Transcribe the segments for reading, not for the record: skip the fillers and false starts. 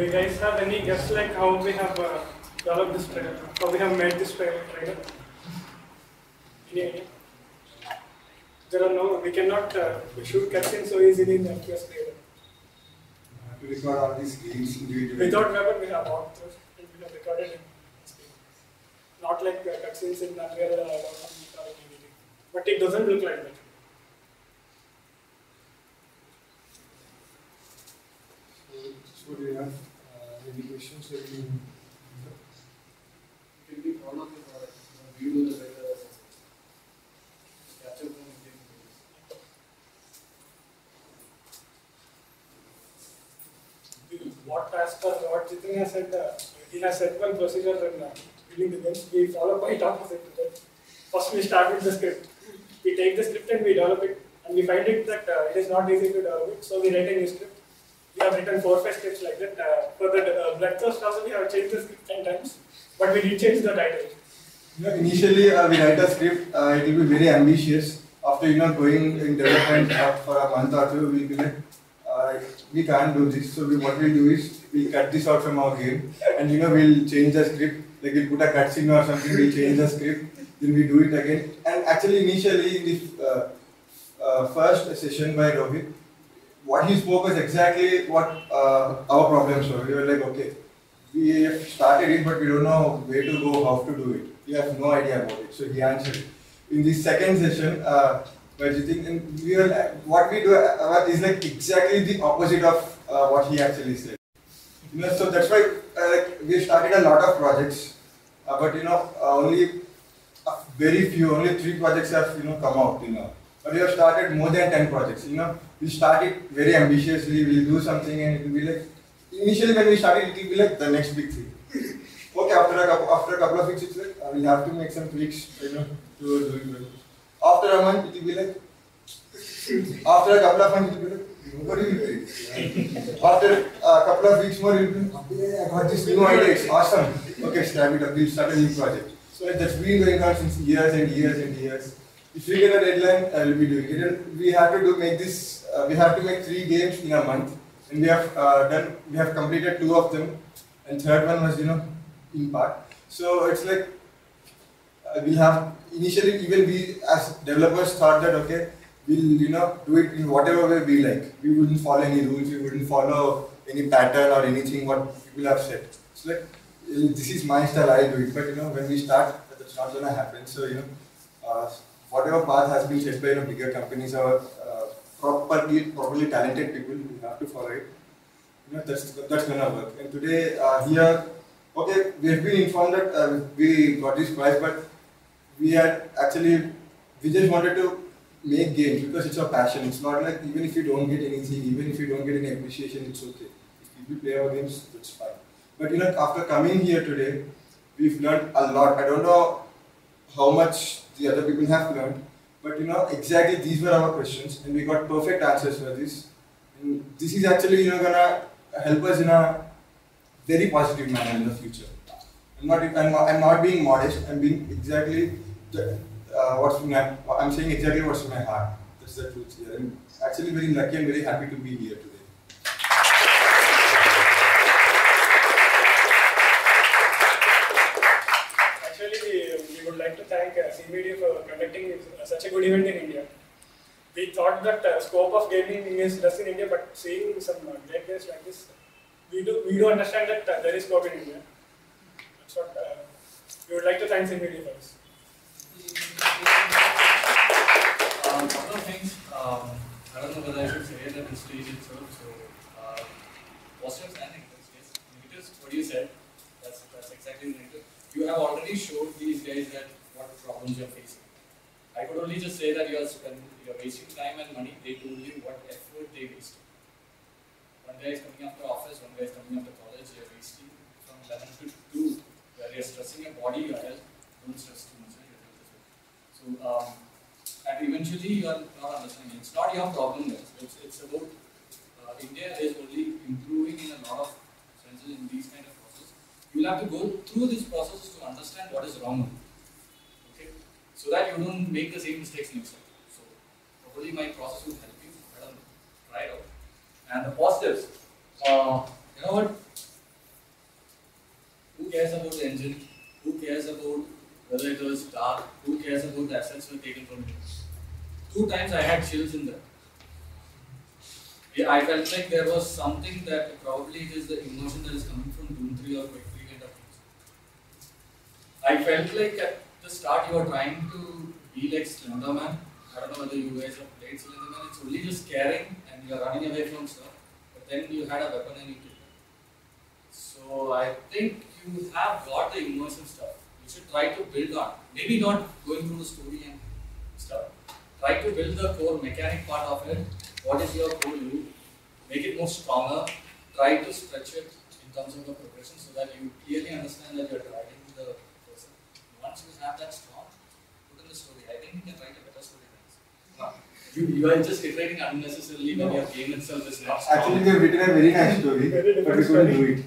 you guys have any guess like how we have developed this trailer? How we have made this trailer? Any idea? There are no, we cannot shoot cutscenes so easily in the FPS trailer. To record all these games individually. Without weapon, we have walkthroughs and we have recorded in speed. Not like cutscenes in Unreal or anything. But it doesn't look like that. So do you have any questions? Can be one of the products. We do the better capture from what task or what Jitin has said, he has set one procedure in building the games. We follow quite opposite to that. First we start with the script. We take the script and we develop it. And we find it that it is not easy to develop it. So we write a new script. We have written 4 or 5 scripts like that. For the Bloodthirst also we have changed the script 10 times. But we did change the title. Initially we write a script, it will be very ambitious. After going in development for a month or two, we will be like, we can't do this. So what we'll do is we'll cut this out from our game, and we'll change the script. Like we'll put a cutscene or something. We'll change the script, then we do it again. And actually, initially in the first session by Rohit, what he spoke was exactly what our problems were. We were like, okay, we have started it, but we don't know where to go, how to do it. We have no idea about it. So he answered it. In the second session, what we do is like exactly the opposite of what he actually said. So that's why we started a lot of projects, but only very few, only 3 projects have come out. But we have started more than 10 projects. We started very ambitiously. We'll do something, and it will be like initially when we started, it will be like the next big thing. Okay, after a couple of weeks, it's like we'll have to make some tweaks, to do it. After a month, it will be like. After a couple of months, it will be like, nobody will do it. After a couple of weeks more, it will be like, yeah, I got this new idea, it's awesome. Okay, start it up, we'll start a new project. So that's been going on since years and years and years. If we get a deadline, we'll be doing it. And we have to make this, we have to make 3 games in a month. And we have completed 2 of them. And third one was, in part. So it's like, we have, initially even we as developers thought that, okay, we'll do it in whatever way we like. We wouldn't follow any rules, we wouldn't follow any pattern or anything what people have said. It's like, this is my style, I do it. But when we start, that's not going to happen. So whatever path has been set by bigger companies or properly talented people, we have to follow it. That's going to work. And today here, okay, we have been informed that we got this prize, but we just wanted to make games because it's a passion. It's not like even if you don't get anything, even if you don't get any appreciation, it's okay. If people play our games, that's fine. But after coming here today, we've learned a lot. I don't know how much the other people have learned, but exactly these were our questions, and we got perfect answers for this. And this is actually gonna help us in a very positive manner in the future. I'm not being modest. I'm being exactly I'm saying exactly what's in my heart. That's the truth here. I'm actually very lucky and very happy to be here today. Actually, we would like to thank CMedia for conducting such a good event in India. We thought that scope of gaming is just in India, but seeing some great players like this, we do understand that there is scope in India. That's what we would like to thank CMedia for this. Couple of things. I don't know whether I should say it at this stage itself. So, positive and negatives. Negatives, what you said, that's exactly the negative. You have already showed these guys that what problems you're facing. I could only just say that you're wasting time and money. They told you what effort they wasted. One guy is coming after office, one guy is coming after college. You're wasting from 11 to 2, where you're stressing your body, your health. Don't stress too much. So, and eventually you are not understanding. It's not your problem, guys. It's about India is only improving in a lot of senses in these kind of processes. You'll have to go through these processes to understand what is wrong. Okay, so that you don't make the same mistakes next time. So, probably my process will help you. I don't know. Try it out. And the positives. You know what? Who cares about the engine? Who cares about whether it was dark? Who cares about the assets were taken from me? 2 times I had chills in that. Yeah, I felt like there was something that probably it is the emotion that is coming from Doom 3 or Quake 3 kind of things. I felt like at the start you were trying to be like Slender Man. I don't know whether you guys have played Slender Man. It's only just scaring and you're running away from stuff. But then you had a weapon and you killed it. So I think you have got the immersive stuff. You should try to build on. Maybe not going through the story and stuff. Try to build the core mechanic part of it. What is your core loop? Make it more stronger. Try to stretch it in terms of the progression so that you clearly understand that you're driving the person. Once you have that strong, put in the story. I think you can write a better story than this. You are just iterating unnecessarily when your game itself is not strong. Actually, they have written a very nice story, but we couldn't do it.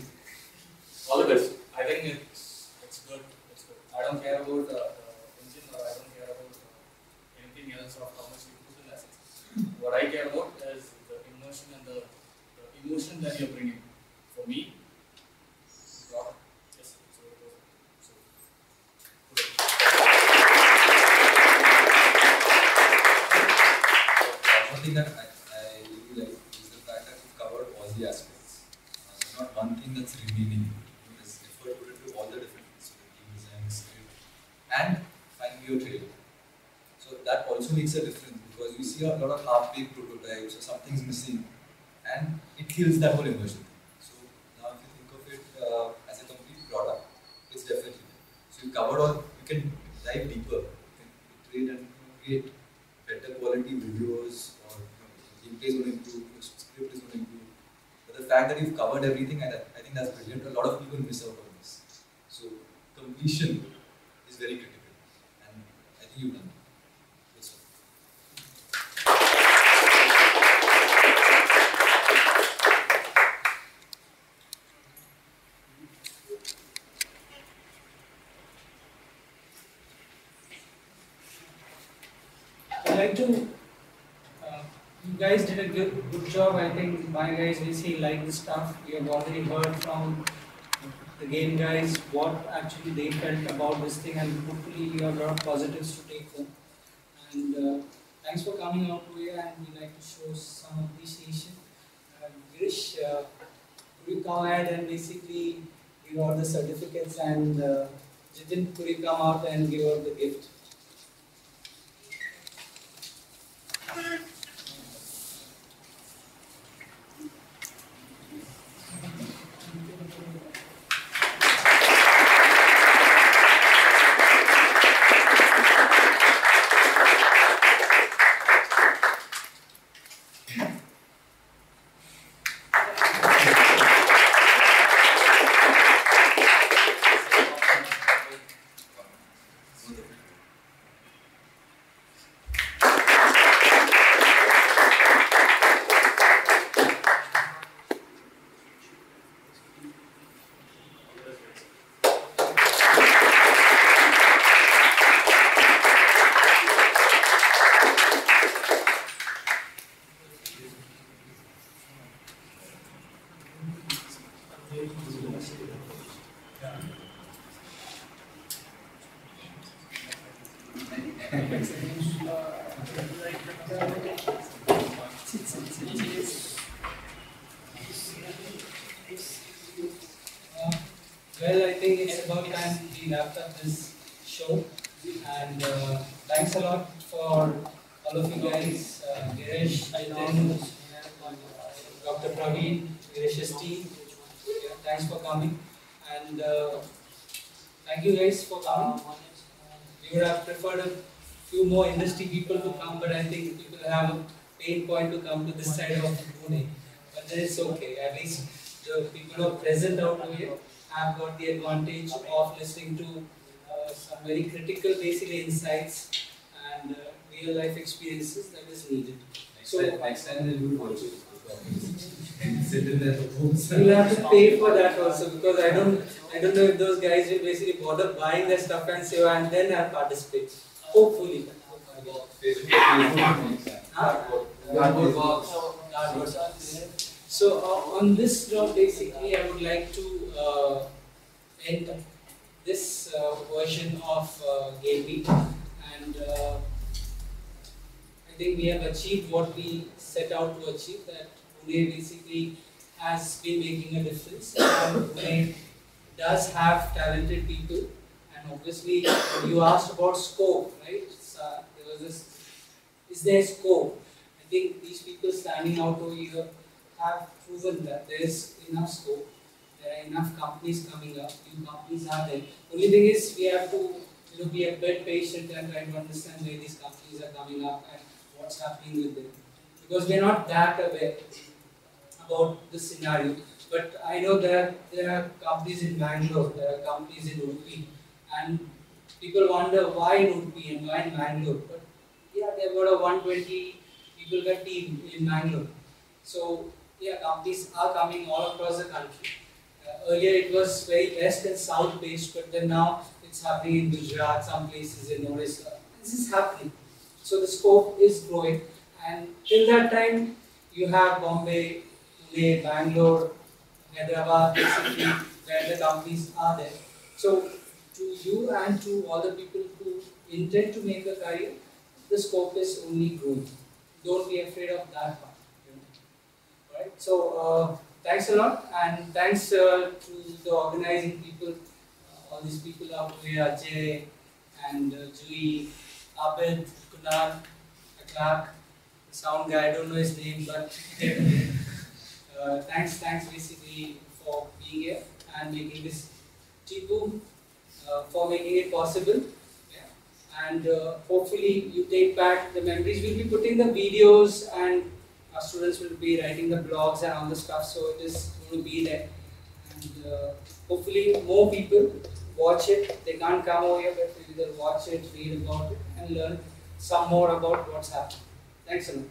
All the best. I think it's good. It's good. I don't care about the engine or I don't care about anything else or how much you put in assets. What I care about is the immersion and the emotion that you're bringing. For me, rock. Yes. One thing that I really like is the fact that you've covered all the aspects. There's not one thing that's remaining. There's effort put into all the different things, so the team design, script, and finally your trailer. So that also makes a difference because you see a lot of half-baked prototypes or something's missing, and it kills that whole immersion. So now if you think of it as a complete product, it's definitely there. So you covered all, you can dive deeper, you can iterate and create better quality videos, or gameplay is going to improve, your script is going to improve. But the fact that you've covered everything, I think that's brilliant. A lot of people miss out on this. So completion is very critical, and I think you've done it. Yes, I'd like to. You guys did a good job. I think my guys basically like the stuff. We have already heard from the game guys what actually they felt about this thing, and hopefully you have a lot of positives to take home. And thanks for coming out here, and we like to show some appreciation. Girish, could you come ahead and basically give out the certificates, and Jitin, could you come out and give out the gift? Well, I think it's about time we wrapped up this show, and thanks a lot for all of you guys, Girish, Jitin, Dr. Praveen, Girish's team. Yeah, thanks for coming, and thank you guys for coming. We would have preferred a few more industry people to come, but I think people have a pain point to come to this side of Pune. But then it's okay. At least the people who are present out here have got the advantage of listening to some very critical, basically insights and real life experiences that is needed. Next time they will watch it. Sit in there. You'll have to pay for that also, because I don't know if those guys will basically bother buying that stuff and say, and then have participate. Hopefully. Cardboard box. So on this note, basically, I would like to end this version of Game Week, and I think we have achieved what we set out to achieve. That Pune basically has been making a difference, and Pune does have talented people. And obviously, you asked about scope, right? There was this. Is there scope? I think these people standing out over here have proven that there is enough scope. There are enough companies coming up. New companies are there. Only thing is we have to be a bit patient and try to understand where these companies are coming up and what's happening with them. Because we're not that aware about the scenario. But I know there are companies in Bangalore, there are companies in Udupi, and people wonder why in Udupi and why in Bangalore. But yeah, they've got a 120 people ka team in Bangalore. So yeah, companies are coming all across the country. Earlier it was very west and south based, but then now it's happening in Gujarat, some places in Odisha. This is happening. So the scope is growing, and till that time you have Bombay, Pune, Bangalore, Hyderabad, basically where the companies are there. So to you and to all the people who intend to make a career, the scope is only growing. Don't be afraid of that part. Right? So thanks a lot, and thanks to the organizing people, all these people out here, Ajay and Jui, Abid, Kunal, Aklak, the sound guy, I don't know his name, but thanks basically for being here and making this Tipu, for making it possible. And hopefully you take back the memories. We'll be putting the videos, and our students will be writing the blogs and all the stuff, so it is going to be there. And hopefully more people watch it. They can't come over here, but either watch it, read about it, and learn some more about what's happening. Thanks a lot.